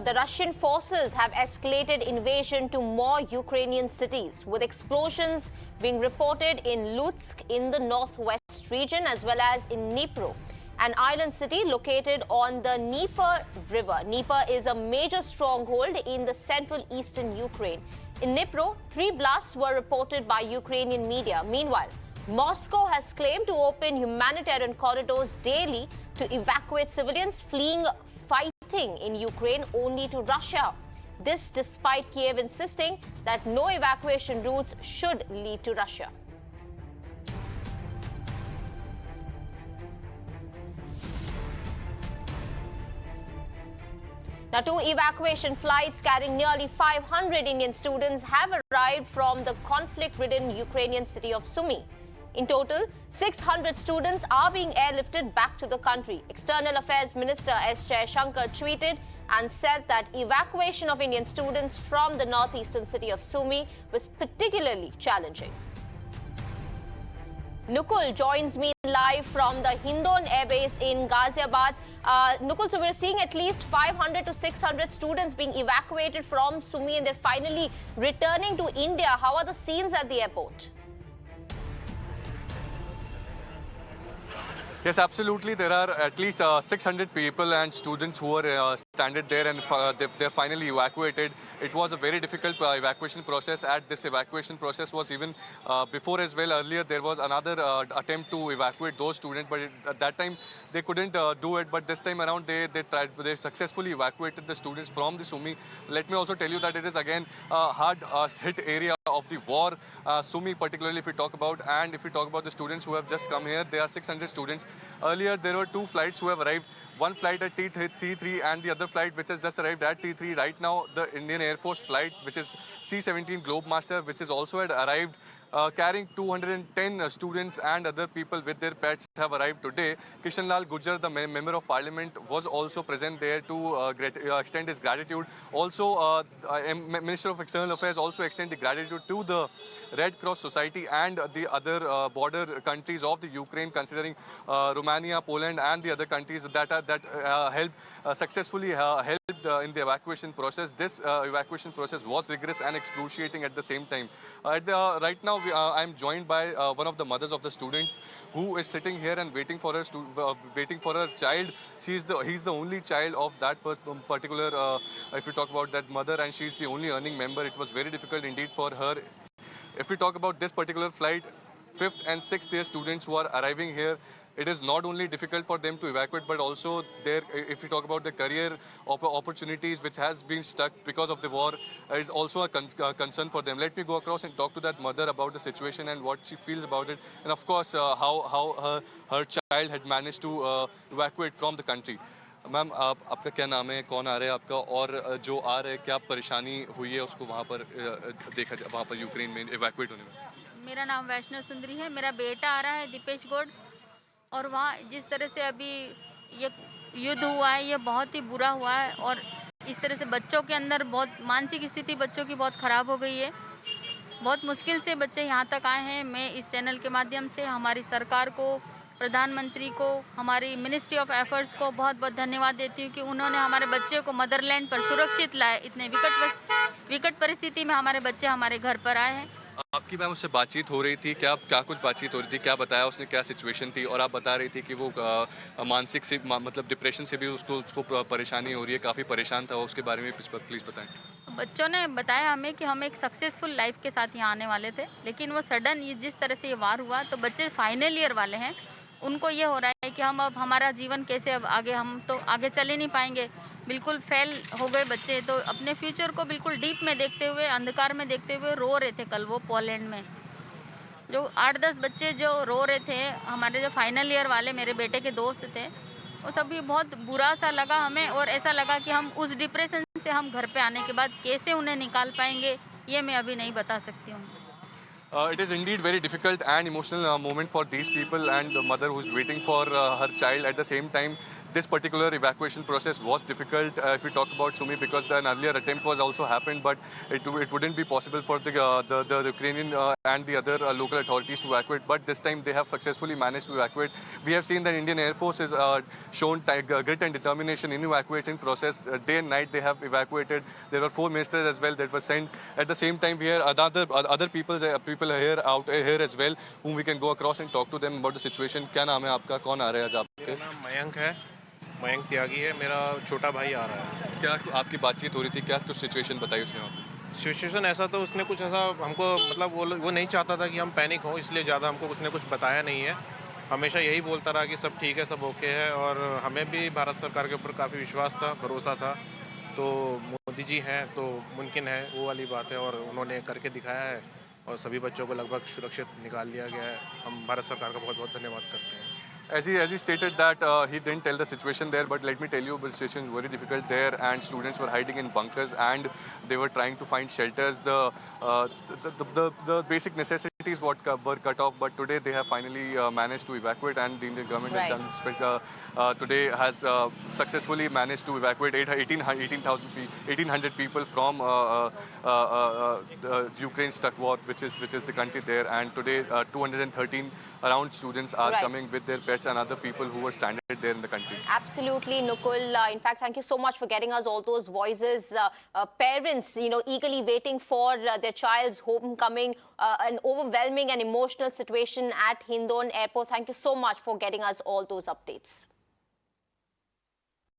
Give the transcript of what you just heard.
the Russian forces have escalated invasion to more Ukrainian cities, with explosions being reported in Lutsk in the northwest region as well as in Dnipro, an island city located on the Dnieper River. Dnieper is a major stronghold in the central eastern Ukraine. In Dnipro, 3 blasts were reported by Ukrainian media. Meanwhile, Moscow has claimed to open humanitarian corridors daily to evacuate civilians fleeing fighting in Ukraine only to Russia. This despite Kyiv insisting that no evacuation routes should lead to Russia. Now, 2 evacuation flights carrying nearly 500 Indian students have arrived from the conflict-ridden Ukrainian city of Sumy. In total, 600 students are being airlifted back to the country. External Affairs Minister S. Shankar tweeted and said that evacuation of Indian students from the northeastern city of Sumy was particularly challenging. Nukul joins me live from the Hindon Air Base in Ghaziabad. Nukul, so we're seeing at least 500 to 600 students being evacuated from Sumy and they're finally returning to India. How are the scenes at the airport? Yes, absolutely. There are at least 600 people and students who are stranded there, and they're finally evacuated. It was a very difficult evacuation process. At this evacuation process was even before as well. Earlier there was another attempt to evacuate those students, but at that time they couldn't do it. But this time around they successfully evacuated the students from the Sumy. Let me also tell you that it is again a hard hit area of the war. Sumy particularly, if we talk about, and if we talk about the students who have just come here, there are 600 students. Earlier there were 2 flights who have arrived. One flight at T3 and the other flight which has just arrived at T3. Right now the Indian Air Force flight, which is C-17 Globemaster, which is also had arrived, carrying 210 students and other people with their pets, have arrived today. Kishan Lal Gujjar, the member of parliament, was also present there to extend his gratitude. Also, Minister of External Affairs also extended gratitude to the Red Cross Society and the other border countries of the Ukraine, considering Romania, Poland and the other countries that helped successfully helped in the evacuation process. This evacuation process was rigorous and excruciating at the same time. Right now, I'm joined by one of the mothers of the students who is sitting here and waiting for her child. He's the only child of that particular. If we talk about that mother, and she's the only earning member. It was very difficult indeed for her. If we talk about this particular flight, 5th and 6th year students who are arriving here, it is not only difficult for them to evacuate, but also if we talk about the career opportunities which has been stuck because of the war, is also a concern for them. Let me go across and talk to that mother about the situation and what she feels about it, and of course how her child had managed to evacuate from the country. Ma'am आपका क्या नाम है, कौन आ रहा है आपका, और जो आ रहे हैं क्या परेशानी हुई है उसको वहाँ पर देखा वहाँ पर यूक्रेन में इवैक्यूएट होने में? मेरा नाम वैष्णव सुंदरी है। मेरा बेटा आ रहा है दीपेश गौड़, और वहाँ जिस तरह से अभी ये युद्ध हुआ है ये बहुत ही बुरा हुआ है, और इस तरह से बच्चों के अंदर बहुत मानसिक स्थिति बच्चों की बहुत ख़राब हो गई है। बहुत मुश्किल से बच्चे यहाँ तक आए हैं। मैं इस चैनल के माध्यम से हमारी सरकार को, प्रधानमंत्री को, हमारी मिनिस्ट्री ऑफ अफेयर्स को बहुत बहुत धन्यवाद देती हूँ कि उन्होंने हमारे बच्चे को मदरलैंड पर सुरक्षित लाए। इतने विकट परिस्थिति में हमारे बच्चे हमारे घर पर आए हैं। आपकी मैम उससे बातचीत हो रही थी, क्या कुछ बातचीत हो रही थी, क्या बताया उसने, क्या सिचुएशन थी? और आप बता रही थी कि वो मानसिक से मतलब डिप्रेशन से भी उसको परेशानी हो रही है, काफ़ी परेशान था। उसके बारे में प्लीज़ बताएं। बच्चों ने बताया हमें कि हम एक सक्सेसफुल लाइफ के साथ यहाँ आने वाले थे, लेकिन वो सडन जिस तरह से ये वार हुआ, तो बच्चे फाइनल ईयर वाले हैं, उनको ये हो रहा है कि हम अब हमारा जीवन कैसे, अब आगे हम तो आगे चल ही नहीं पाएंगे। बिल्कुल फेल हो गए बच्चे, तो अपने फ्यूचर को बिल्कुल डीप में देखते हुए, अंधकार में देखते हुए रो रहे थे। कल वो पोलैंड में जो 8-10 बच्चे जो रो रहे थे, हमारे जो फाइनल ईयर वाले मेरे बेटे के दोस्त थे, वो सभी बहुत बुरा सा लगा हमें, और ऐसा लगा कि हम उस डिप्रेशन से हम घर पे आने के बाद कैसे उन्हें निकाल पाएंगे, ये मैं अभी नहीं बता सकती हूँ। It is indeed very difficult and emotional moment for these people and the mother who's waiting for her child. At the same time, this particular evacuation process was difficult. If we talk about Sumy, because an earlier attempt was also happened, but it wouldn't be possible for the Ukrainian and the other local authorities to evacuate. But this time they have successfully managed to evacuate. We have seen that Indian Air Force has shown grit and determination in evacuation process. Day and night they have evacuated. There were 4 ministers as well that were sent. At the same time, we have other people here out here as well, whom we can go across and talk to them about the situation. क्या नाम है आपका? कौन आ रहा है आज आपके? मेरा नाम मयंक है, मयंक त्यागी है, मेरा छोटा भाई आ रहा है। क्या आपकी बातचीत हो रही थी? क्या कुछ सिचुएशन बताई उसने आपको? सिचुएशन ऐसा तो उसने कुछ ऐसा हमको मतलब वो नहीं चाहता था कि हम पैनिक हों, इसलिए ज़्यादा हमको उसने कुछ बताया नहीं है। हमेशा यही बोलता रहा कि सब ठीक है, सब ओके है, और हमें भी भारत सरकार के ऊपर काफ़ी विश्वास था, भरोसा था। तो मोदी जी हैं तो मुमकिन है, वो वाली बात है, और उन्होंने करके दिखाया है और सभी बच्चों को लगभग सुरक्षित निकाल लिया गया है। हम भारत सरकार का बहुत बहुत धन्यवाद करते हैं। As he stated that he didn't tell the situation there, but let me tell you, the situation is very difficult there, and students were hiding in bunkers and they were trying to find shelters. The basic necessities were cut off, but today they have finally managed to evacuate, and the Indian government Right. has done today has successfully managed to evacuate 1,800 people from the Ukraine stuck war, which is the country there, and today 213 around students are Right. coming with their pets and other people who were stranded there in the country. Absolutely, Nukul. In fact, thank you so much for getting us all those voices. Parents, eagerly waiting for their child's homecoming. An overwhelming and emotional situation at Hindon Airport. Thank you so much for getting us all those updates.